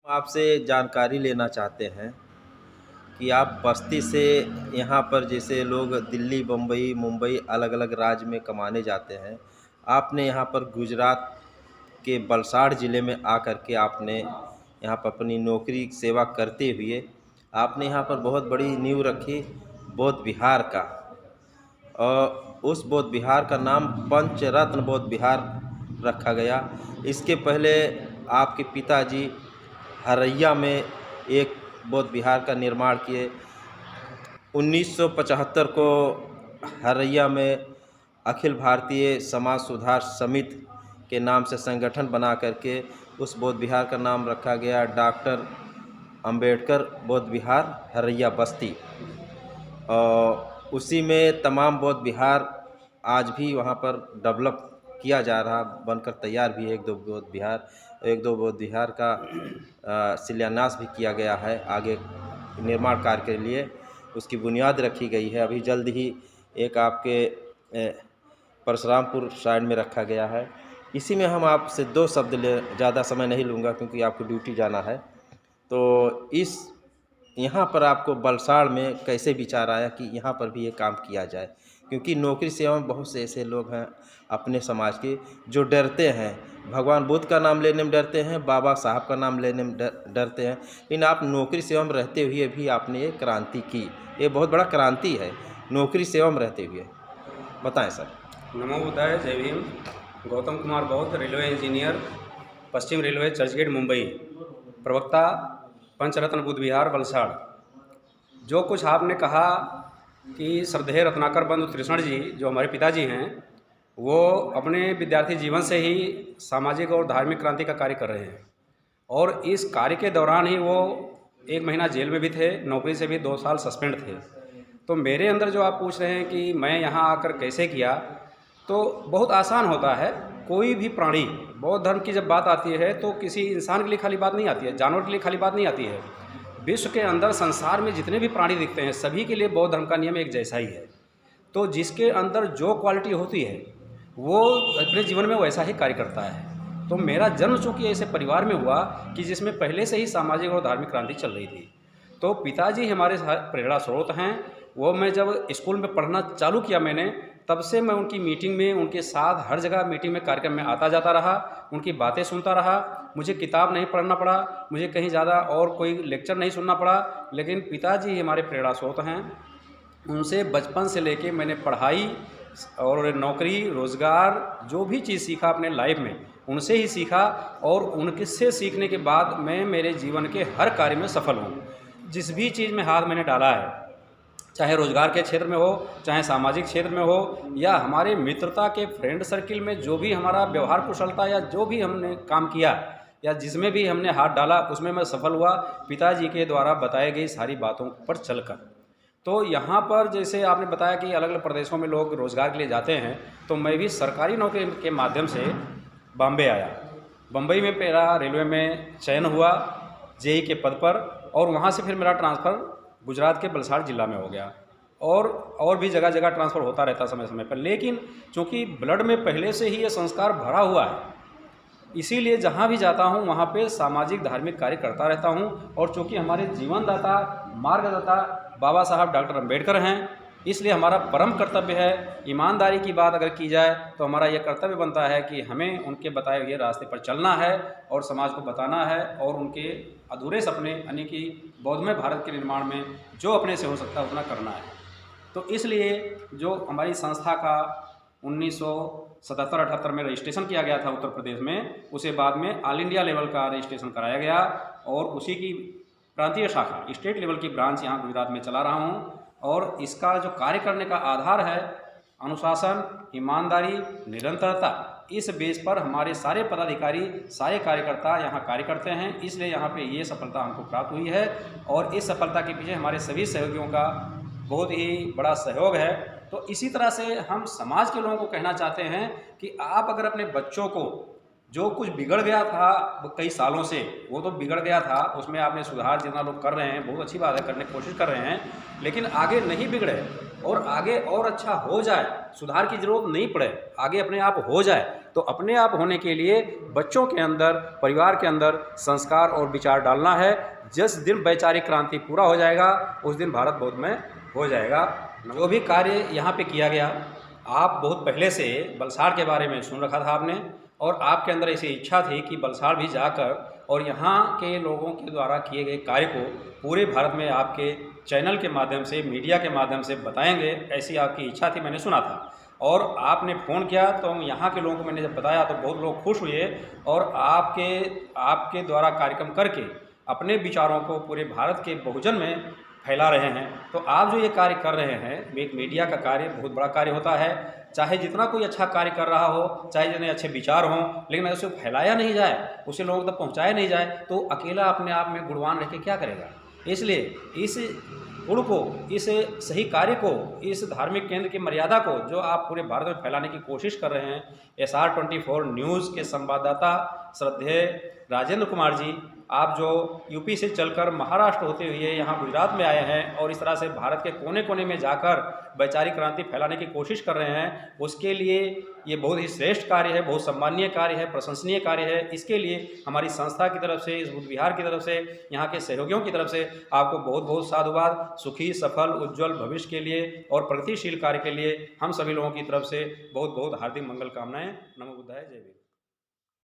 आपसे जानकारी लेना चाहते हैं कि आप बस्ती से यहाँ पर जैसे लोग दिल्ली, बम्बई, मुंबई अलग-अलग राज्य में कमाने जाते हैं। आपने यहाँ पर गुजरात के वलसाड़ ज़िले में आकर के आपने यहाँ पर अपनी नौकरी सेवा करते हुए आपने यहाँ पर बहुत बड़ी नींव रखी बौद्ध विहार का। और उस बौद्ध विहार का नाम पंचरत्न बौद्ध विहार रखा गया। इसके पहले आपके पिताजी हरैया में एक बौद्ध विहार का निर्माण किए। 1975 को हरैया में अखिल भारतीय समाज सुधार समिति के नाम से संगठन बना करके उस बौद्ध विहार का नाम रखा गया डॉक्टर अंबेडकर बौद्ध विहार हरैया बस्ती। और उसी में तमाम बौद्ध विहार आज भी वहाँ पर डेवलप किया जा रहा, बनकर तैयार भी है। एक दो बौद्ध विहार का शिलान्यास भी किया गया है। आगे निर्माण कार्य के लिए उसकी बुनियाद रखी गई है। अभी जल्द ही एक आपके परशुरामपुर साइड में रखा गया है। इसी में हम आपसे दो शब्द ज़्यादा समय नहीं लूँगा क्योंकि आपको ड्यूटी जाना है। तो इस यहाँ पर आपको वलसाड़ में कैसे विचार आया कि यहाँ पर भी ये काम किया जाए? क्योंकि नौकरी सेवा में बहुत से ऐसे लोग हैं अपने समाज के जो डरते हैं, भगवान बुद्ध का नाम लेने में डरते हैं, बाबा साहब का नाम लेने में डरते हैं। लेकिन आप नौकरी सेवा में रहते हुए भी आपने ये क्रांति की, ये बहुत बड़ा क्रांति है नौकरी सेवा में रहते हुए। बताएं सर। नमो बुद्धाय, जय भीम। गौतम कुमार बौद्ध, रेलवे इंजीनियर, पश्चिम रेलवे, चर्चगेट, मुंबई। प्रवक्ता पंचरत्न बुद्ध विहार वलसाड़। जो कुछ आपने कहा कि श्रद्धेय रत्नाकर बंधु त्रिषण जी जो हमारे पिताजी हैं, वो अपने विद्यार्थी जीवन से ही सामाजिक और धार्मिक क्रांति का कार्य कर रहे हैं। और इस कार्य के दौरान ही वो 1 महीना जेल में भी थे, नौकरी से भी 2 साल सस्पेंड थे। तो मेरे अंदर जो आप पूछ रहे हैं कि मैं यहाँ आकर कैसे किया, तो बहुत आसान होता है। कोई भी प्राणी, बौद्ध धर्म की जब बात आती है तो किसी इंसान के लिए खाली बात नहीं आती है, जानवर के लिए खाली बात नहीं आती है। विश्व के अंदर संसार में जितने भी प्राणी दिखते हैं सभी के लिए बौद्ध धर्म का नियम एक जैसा ही है। तो जिसके अंदर जो क्वालिटी होती है वो अपने जीवन में वैसा ही कार्य करता है। तो मेरा जन्म चूँकि ऐसे परिवार में हुआ कि जिसमें पहले से ही सामाजिक और धार्मिक क्रांति चल रही थी। तो पिताजी हमारे प्रेरणा स्रोत हैं। वो मैं जब स्कूल में पढ़ना चालू किया मैंने, तब से मैं उनकी मीटिंग में, उनके साथ हर जगह मीटिंग में, कार्यक्रम में आता जाता रहा, उनकी बातें सुनता रहा। मुझे किताब नहीं पढ़ना पड़ा, मुझे कहीं ज़्यादा और कोई लेक्चर नहीं सुनना पड़ा। लेकिन पिताजी हमारे प्रेरणा स्रोत हैं। उनसे बचपन से लेके मैंने पढ़ाई और नौकरी, रोज़गार, जो भी चीज़ सीखा अपने लाइफ में उनसे ही सीखा। और उनसे सीखने के बाद मैं मेरे जीवन के हर कार्य में सफल हूँ। जिस भी चीज़ में हाथ मैंने डाला है, चाहे रोज़गार के क्षेत्र में हो, चाहे सामाजिक क्षेत्र में हो, या हमारे मित्रता के फ्रेंड सर्किल में जो भी हमारा व्यवहार कुशलता या जो भी हमने काम किया या जिसमें भी हमने हाथ डाला उसमें मैं सफल हुआ, पिताजी के द्वारा बताई गई सारी बातों पर चलकर। तो यहाँ पर जैसे आपने बताया कि अलग अलग प्रदेशों में लोग रोज़गार के लिए जाते हैं, तो मैं भी सरकारी नौकरी के माध्यम से बॉम्बे आया। बम्बई में मेरा रेलवे में चयन हुआ जेई के पद पर, और वहाँ से फिर मेरा ट्रांसफ़र गुजरात के वलसाड़ जिला में हो गया। और भी जगह जगह ट्रांसफ़र होता रहता समय समय पर। लेकिन चूँकि ब्लड में पहले से ही ये संस्कार भरा हुआ है, इसीलिए जहाँ भी जाता हूँ वहाँ पे सामाजिक धार्मिक कार्य करता रहता हूँ। और चूँकि हमारे जीवनदाता, मार्गदाता बाबा साहब डॉक्टर अंबेडकर हैं, इसलिए हमारा परम कर्तव्य है, ईमानदारी की बात अगर की जाए तो हमारा यह कर्तव्य बनता है कि हमें उनके बताए हुए रास्ते पर चलना है और समाज को बताना है, और उनके अधूरे सपने यानी कि बौद्धमय भारत के निर्माण में जो अपने से हो सकता है उतना करना है। तो इसलिए जो हमारी संस्था का 1977-78 में रजिस्ट्रेशन किया गया था उत्तर प्रदेश में, उसे बाद में ऑल इंडिया लेवल का रजिस्ट्रेशन कराया गया, और उसी की प्रांतीय शाखा, स्टेट लेवल की ब्रांच यहाँ गुजरात में चला रहा हूँ। और इसका जो कार्य करने का आधार है अनुशासन, ईमानदारी, निरंतरता। इस बेस पर हमारे सारे पदाधिकारी, सारे कार्यकर्ता यहाँ कार्य करते हैं, इसलिए यहाँ पे ये सफलता हमको प्राप्त हुई है। और इस सफलता के पीछे हमारे सभी सहयोगियों का बहुत ही बड़ा सहयोग है। तो इसी तरह से हम समाज के लोगों को कहना चाहते हैं कि आप अगर अपने बच्चों को, जो कुछ बिगड़ गया था कई सालों से, वो तो बिगड़ गया था, उसमें आपने सुधार जितना लोग कर रहे हैं बहुत अच्छी बात है, करने की कोशिश कर रहे हैं, लेकिन आगे नहीं बिगड़े और आगे और अच्छा हो जाए, सुधार की ज़रूरत नहीं पड़े, आगे अपने आप हो जाए, तो अपने आप होने के लिए बच्चों के अंदर, परिवार के अंदर संस्कार और विचार डालना है। जिस दिन वैचारिक क्रांति पूरा हो जाएगा उस दिन भारत बौद्ध में हो जाएगा। जो भी कार्य यहाँ पे किया गया, आप बहुत पहले से वलसाड़ के बारे में सुन रखा था आपने, और आपके अंदर ऐसी इच्छा थी कि वलसाड़ भी जाकर और यहाँ के लोगों के द्वारा किए गए कार्य को पूरे भारत में आपके चैनल के माध्यम से, मीडिया के माध्यम से बताएंगे, ऐसी आपकी इच्छा थी, मैंने सुना था। और आपने फ़ोन किया तो यहाँ के लोगों को मैंने जब बताया तो बहुत लोग खुश हुए और आपके द्वारा कार्यक्रम करके अपने विचारों को पूरे भारत के बहुजन में फैला रहे हैं। तो आप जो ये कार्य कर रहे हैं, एक मीडिया का कार्य बहुत बड़ा कार्य होता है। चाहे जितना कोई अच्छा कार्य कर रहा हो, चाहे जितने अच्छे विचार हों, लेकिन अगर उसे फैलाया नहीं जाए, उसे लोगों तक पहुंचाया नहीं जाए, तो अकेला अपने आप में गुणवान रह के क्या करेगा। इसलिए इस गुण को, इस सही कार्य को, इस धार्मिक केंद्र की मर्यादा को जो आप पूरे भारत में फैलाने की कोशिश कर रहे हैं, SR24 न्यूज़ के संवाददाता श्रद्धेय राजेंद्र कुमार जी, आप जो यूपी से चलकर महाराष्ट्र होते हुए यहाँ गुजरात में आए हैं और इस तरह से भारत के कोने कोने में जाकर वैचारिक क्रांति फैलाने की कोशिश कर रहे हैं, उसके लिए ये बहुत ही श्रेष्ठ कार्य है, बहुत सम्मानीय कार्य है, प्रशंसनीय कार्य है। इसके लिए हमारी संस्था की तरफ से, इस बुद्ध विहार की तरफ से, यहाँ के सहयोगियों की तरफ से आपको बहुत बहुत साधुवाद। सुखी, सफल, उज्ज्वल भविष्य के लिए और प्रगतिशील कार्य के लिए हम सभी लोगों की तरफ से बहुत बहुत हार्दिक मंगल कामनाएं। नमो बुद्धाय, जय भीम।